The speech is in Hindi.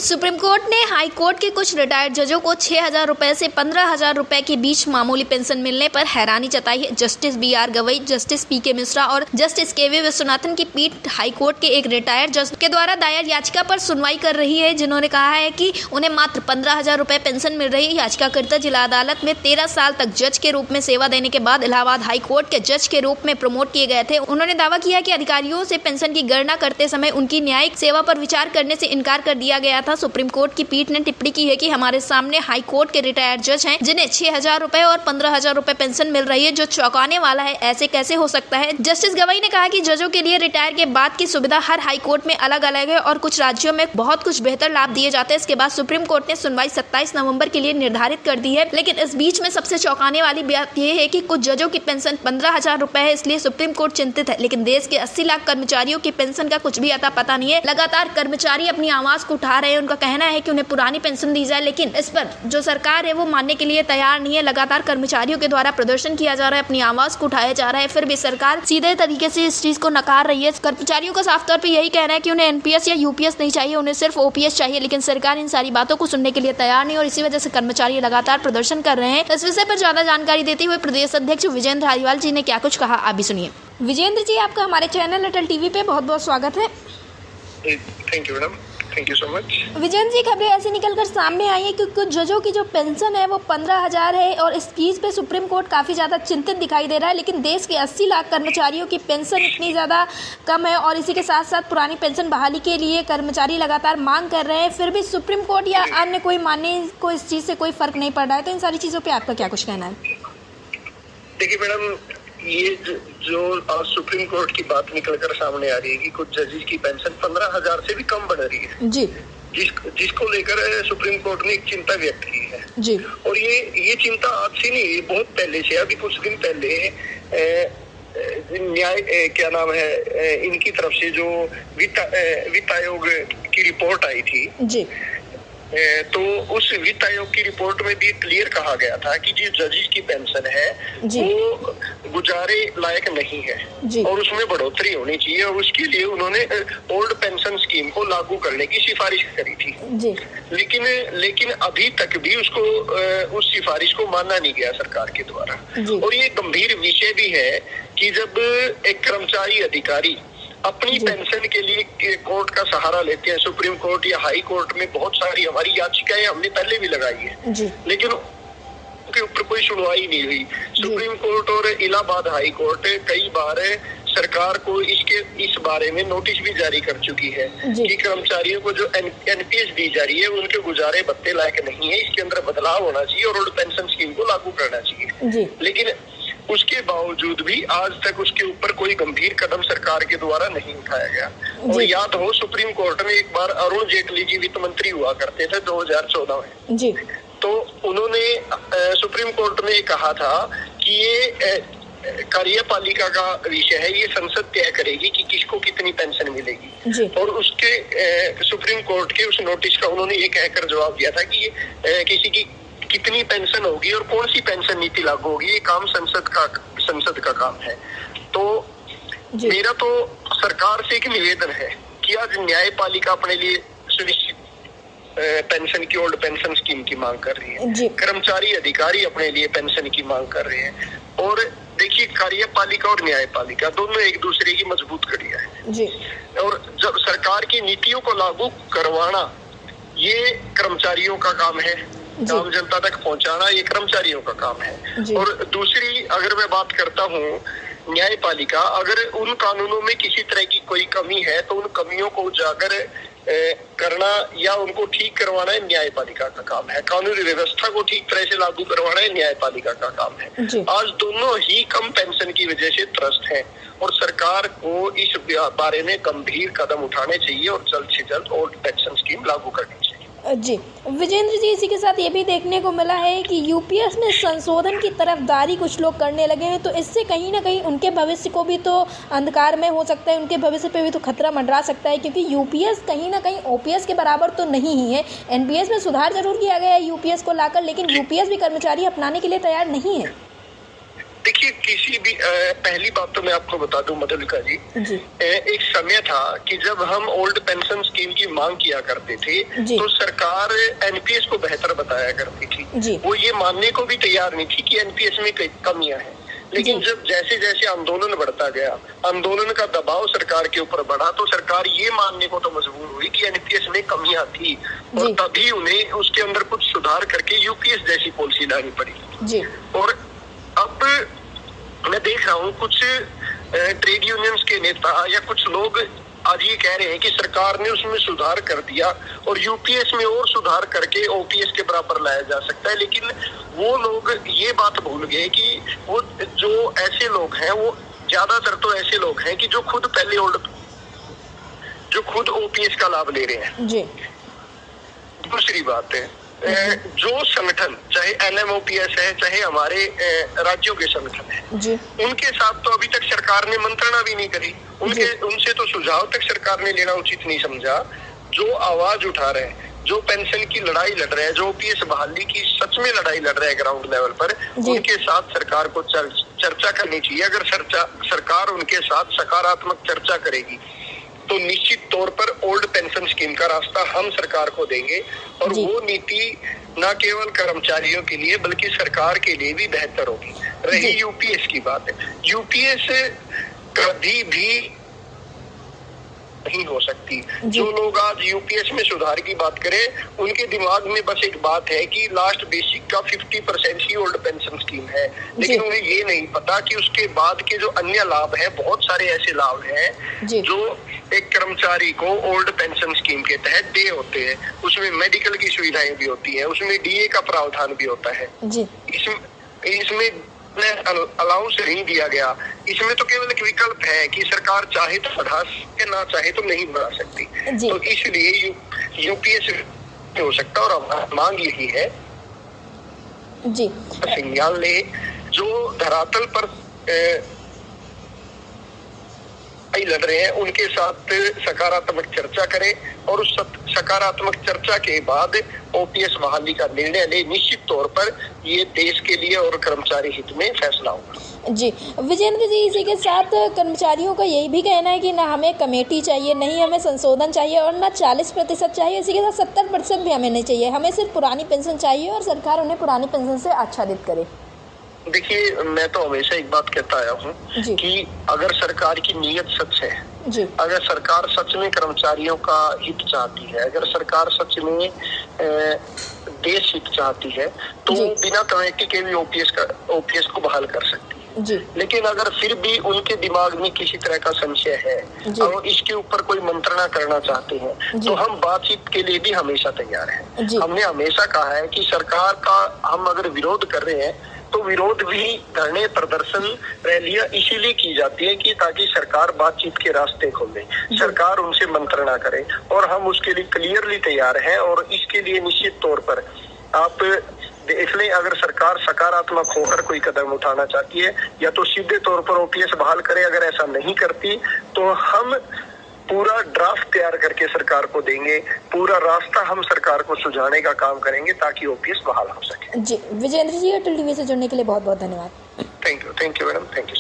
सुप्रीम कोर्ट ने हाई कोर्ट के कुछ रिटायर्ड जजों को 6,000 रुपए से 15,000 रुपए के बीच मामूली पेंशन मिलने पर हैरानी जताई है। Justice BR Gavai, justice PK Mishra और जस्टिस KV विश्वनाथन की पीठ हाई कोर्ट के एक रिटायर्ड जज के द्वारा दायर याचिका पर सुनवाई कर रही है, जिन्होंने कहा है कि उन्हें मात्र 15,000 रुपए पेंशन मिल रही है। याचिकाकर्ता जिला अदालत में 13 साल तक जज के रूप में सेवा देने के बाद इलाहाबाद हाई कोर्ट के जज के रूप में प्रमोट किए गए थे। उन्होंने दावा किया कि अधिकारियों से पेंशन की गणना करते समय उनकी न्यायिक सेवा पर विचार करने से इनकार कर दिया गया था। सुप्रीम कोर्ट की पीठ ने टिप्पणी की है कि हमारे सामने हाई कोर्ट के रिटायर्ड जज हैं, जिन्हें 6,000 रुपए और 15,000 रुपए पेंशन मिल रही है, जो चौंकाने वाला है। ऐसे कैसे हो सकता है? जस्टिस गवई ने कहा कि जजों के लिए रिटायर के बाद की सुविधा हर हाई कोर्ट में अलग अलग है और कुछ राज्यों में बहुत कुछ बेहतर लाभ दिए जाते हैं। इसके बाद सुप्रीम कोर्ट ने सुनवाई 27 नवंबर के लिए निर्धारित कर दी है। लेकिन इस बीच में सबसे चौंकाने वाली बात यह है कि कुछ जजों की पेंशन 15,000 रुपए है, इसलिए सुप्रीम कोर्ट चिंतित है। लेकिन देश के 80 लाख कर्मचारियों की पेंशन का कुछ भी अता पता नहीं है। लगातार कर्मचारी अपनी आवाज को उठा रहे हैं। उनका कहना है कि उन्हें पुरानी पेंशन दी जाए, लेकिन इस पर जो सरकार है वो मानने के लिए तैयार नहीं है। लगातार कर्मचारियों के द्वारा प्रदर्शन किया जा रहा है, अपनी आवाज को उठाया जा रहा है, फिर भी सरकार सीधे तरीके से इस चीज को नकार रही है। कर्मचारियों का साफ तौर पर यही कहना है कि उन्हें NPS या UPS नहीं चाहिए, उन्हें सिर्फ OPS चाहिए। लेकिन सरकार इन सारी बातों को सुनने के लिए तैयार नहीं और इसी वजह से कर्मचारी लगातार प्रदर्शन कर रहे हैं। इस विषय पर ज्यादा जानकारी देते हुए प्रदेश अध्यक्ष विजेंद्र धारीवाल जी ने क्या कुछ कहा, आप भी सुनिए। विजेंद्र जी, आपका हमारे चैनल अटल TV पे बहुत बहुत स्वागत है। Thank you madam, thank you so much. Vijendra ji, खबरें ऐसे निकलकर सामने आई है कि कुछ जजों की जो पेंशन है वो 15,000 है और इस चीज पे सुप्रीम कोर्ट काफी ज्यादा चिंतित दिखाई दे रहा है। लेकिन देश के 80 लाख कर्मचारियों की पेंशन इतनी ज्यादा कम है और इसी के साथ साथ पुरानी पेंशन बहाली के लिए कर्मचारी लगातार मांग कर रहे हैं, फिर भी सुप्रीम कोर्ट या अन्य कोई मानने को इस चीज से कोई फर्क नहीं पड़ रहा है। तो इन सारी चीजों पर आपका क्या कुछ कहना है? देखिए मैडम, ये जो आज सुप्रीम कोर्ट की बात निकलकर सामने आ रही है कि कुछ जजेस की पेंशन 15,000 से भी कम बढ़ रही है जी, जिसको लेकर सुप्रीम कोर्ट ने एक चिंता व्यक्त की है जी। और ये चिंता आज से नहीं, बहुत पहले से, अभी कुछ दिन पहले न्याय क्या नाम है, इनकी तरफ से जो वित्त आयोग की रिपोर्ट आई थी जी, तो उस वित्त आयोग की रिपोर्ट में भी क्लियर कहा गया था कि जो जजेस की पेंशन है वो गुजारे लायक नहीं है और उसमें बढ़ोतरी होनी चाहिए और उसके लिए उन्होंने ओल्ड पेंशन स्कीम को लागू करने की सिफारिश करी थी जी। लेकिन अभी तक भी उसको उस सिफारिश को माना नहीं गया सरकार के द्वारा। और ये गंभीर विषय भी है कि जब एक कर्मचारी अधिकारी अपनी पेंशन के लिए कोर्ट का सहारा लेते हैं, सुप्रीम कोर्ट या हाई कोर्ट में बहुत सारी हमारी याचिकाएं हमने पहले भी लगाई है जी। लेकिन उनके ऊपर कोई सुनवाई नहीं हुई। सुप्रीम कोर्ट और इलाहाबाद हाई कोर्ट कई बार सरकार को इस बारे में नोटिस भी जारी कर चुकी है कि कर्मचारियों को जो NPS दी जा रही है उनके गुजारे भत्ते लायक नहीं है, इसके अंदर बदलाव होना चाहिए और ओल्ड पेंशन स्कीम को लागू करना चाहिए। लेकिन उसके बावजूद भी आज तक उसके ऊपर कोई गंभीर कदम सरकार के द्वारा नहीं उठाया गया। और याद हो, सुप्रीम कोर्ट में एक बार अरुण जेटली जी वित्त मंत्री हुआ करते थे 2014 में जी। तो उन्होंने सुप्रीम कोर्ट में कहा था कि ये कार्यपालिका का विषय है, ये संसद तय करेगी कि किसको कितनी पेंशन मिलेगी। और उसके सुप्रीम कोर्ट के उस नोटिस का उन्होंने ये कहकर जवाब दिया था कि ये किसी की कितनी पेंशन होगी और कौन सी पेंशन नीति लागू होगी, ये काम संसद का काम है। तो मेरा तो सरकार से एक निवेदन है कि आज न्यायपालिका अपने लिए सुनिश्चित पेंशन की, ओल्ड पेंशन स्कीम की मांग कर रही है, कर्मचारी अधिकारी अपने लिए पेंशन की मांग कर रहे हैं। और देखिए, कार्यपालिका और न्यायपालिका दोनों एक दूसरे की मजबूत कड़ियां हैं जी। और जब सरकार की नीतियों को लागू करवाना ये कर्मचारियों का काम है, आम जनता तक पहुंचाना ये कर्मचारियों का काम है। और दूसरी, अगर मैं बात करता हूँ न्यायपालिका, अगर उन कानूनों में किसी तरह की कोई कमी है तो उन कमियों को उजागर करना या उनको ठीक करवाना है न्यायपालिका का काम है। कानूनी व्यवस्था को ठीक तरह से लागू करवाना है न्यायपालिका का काम है। आज दोनों ही कम पेंशन की वजह से त्रस्त हैं और सरकार को इस बारे में गंभीर कदम उठाने चाहिए और जल्द से जल्द ओल्ड पेंशन स्कीम लागू करनी चाहिए जी। विजेंद्र जी, इसी के साथ ये भी देखने को मिला है कि UPS में संशोधन की तरफदारी कुछ लोग करने लगे हैं, तो इससे कहीं ना कहीं उनके भविष्य को भी तो अंधकार में हो सकता है, उनके भविष्य पे भी तो खतरा मंडरा सकता है, क्योंकि UPS कहीं ना कहीं OPS के बराबर तो नहीं ही है। NPS में सुधार जरूर किया गया है UPS को लाकर, लेकिन UPS भी कर्मचारी अपनाने के लिए तैयार नहीं है। देखिए, किसी भी पहली बात तो मैं आपको बता दूं मधुलिका जी, एक समय था कि जब हम ओल्ड पेंशन स्कीम की मांग किया करते थे तो सरकार एनपीएस को बेहतर बताया करती थी। वो ये मानने को भी तैयार नहीं थी कि एनपीएस में कई कमियां हैं। लेकिन जब जैसे जैसे आंदोलन बढ़ता गया, आंदोलन का दबाव सरकार के ऊपर बढ़ा, तो सरकार ये मानने को तो मजबूर हुई कि एनपीएस में कमियां थी और तभी उन्हें उसके अंदर कुछ सुधार करके यूपीएस जैसी पॉलिसी लानी पड़ी। और अब मैं देख रहा हूँ कुछ ट्रेड यूनियंस के नेता या कुछ लोग आज ये कह रहे हैं कि सरकार ने उसमें सुधार कर दिया और यूपीएस में और सुधार करके ओपीएस के बराबर लाया जा सकता है। लेकिन वो लोग ये बात भूल गए कि वो जो ऐसे लोग हैं, वो ज्यादातर तो ऐसे लोग हैं कि जो खुद ओपीएस का लाभ ले रहे हैं। दूसरी बात है, जो संगठन चाहे एनएमओपीएस है चाहे हमारे राज्यों के संगठन है, उनके साथ तो अभी तक सरकार ने मंत्रणा भी नहीं करी। उनसे तो सुझाव तक सरकार ने लेना उचित नहीं समझा। जो आवाज उठा रहे हैं, जो पेंशन की लड़ाई लड़ रहे हैं, जो ओपीएस बहाली की सच में लड़ाई लड़ रहे हैं ग्राउंड लेवल पर, उनके साथ सरकार को चर्चा करनी चाहिए। अगर सरकार उनके साथ सकारात्मक चर्चा करेगी तो निश्चित तौर पर ओल्ड पेंशन स्कीम का रास्ता हम सरकार को देंगे और वो नीति न केवल कर्मचारियों के लिए बल्कि सरकार के लिए भी बेहतर होगी। रही यूपीएस की बात है, यूपीएस कभी भी नहीं हो सकती। जो लोग आज यूपीएस में सुधार की बात करें, उनके दिमाग में बस एक बात है कि लास्ट बेसिक का 50% ही ओल्ड पेंशन स्कीम है, लेकिन उन्हें ये नहीं पता कि उसके बाद के जो अन्य लाभ हैं, बहुत सारे ऐसे लाभ हैं जो एक कर्मचारी को ओल्ड पेंशन स्कीम के तहत दे होते हैं। उसमें मेडिकल की सुविधाएं भी होती है, उसमें डीए का प्रावधान भी होता है। इसमें अलाउंस नहीं दिया गया। इसमें तो केवल एक विकल्प है कि सरकार चाहे तो बढ़ा सकती, ना चाहे तो नहीं बढ़ा सकती। तो इसलिए यूपीएस हो सकता और हमारी मांग यही है संज्ञान ले, जो धरातल पर लड़ रहे हैं उनके साथ सकारात्मक चर्चा करें और उस सकारात्मक चर्चा के बाद ओपीएस बहाली का निर्णय ले। निश्चित तौर पर ये देश के लिए और कर्मचारी हित में फैसला होगा। जी विजेंद्र जी, इसी के साथ कर्मचारियों का यही भी कहना है कि ना हमें कमेटी चाहिए, नहीं हमें संशोधन चाहिए और ना 40% चाहिए, इसी के साथ 70% भी हमें नहीं चाहिए। हमें सिर्फ पुरानी पेंशन चाहिए और सरकार उन्हें पुरानी पेंशन से आच्छादित करे। देखिए, मैं तो हमेशा एक बात कहता आया हूँ कि अगर सरकार की नीयत सच है, अगर सरकार सच में कर्मचारियों का हित चाहती है, अगर सरकार सच में देश हित चाहती है, तो बिना कमेटी के भी ओपीएस को बहाल कर सकती है। लेकिन अगर फिर भी उनके दिमाग में किसी तरह का संशय है और इसके ऊपर कोई मंत्रणा करना चाहते हैं, तो हम बातचीत के लिए भी हमेशा तैयार हैं। हमने हमेशा कहा है कि सरकार का हम अगर विरोध कर रहे हैं तो विरोध भी धरने, प्रदर्शन, रैलियां इसीलिए की जाती है कि ताकि सरकार बातचीत के रास्ते खोले, सरकार उनसे मंत्रणा करे, और हम उसके लिए क्लियरली तैयार हैं। और इसके लिए निश्चित तौर पर आप देख लें, अगर सरकार सकारात्मक होकर कोई कदम उठाना चाहती है या तो सीधे तौर पर ओपीएस बहाल करे, अगर ऐसा नहीं करती तो हम पूरा ड्राफ्ट तैयार करके सरकार को देंगे, पूरा रास्ता हम सरकार को सुझाने का काम करेंगे ताकि ओपीएस बहाल हो सके। जी विजेंद्र जी, अटल टीवी से जुड़ने के लिए बहुत बहुत धन्यवाद। Thank you madam, thank you.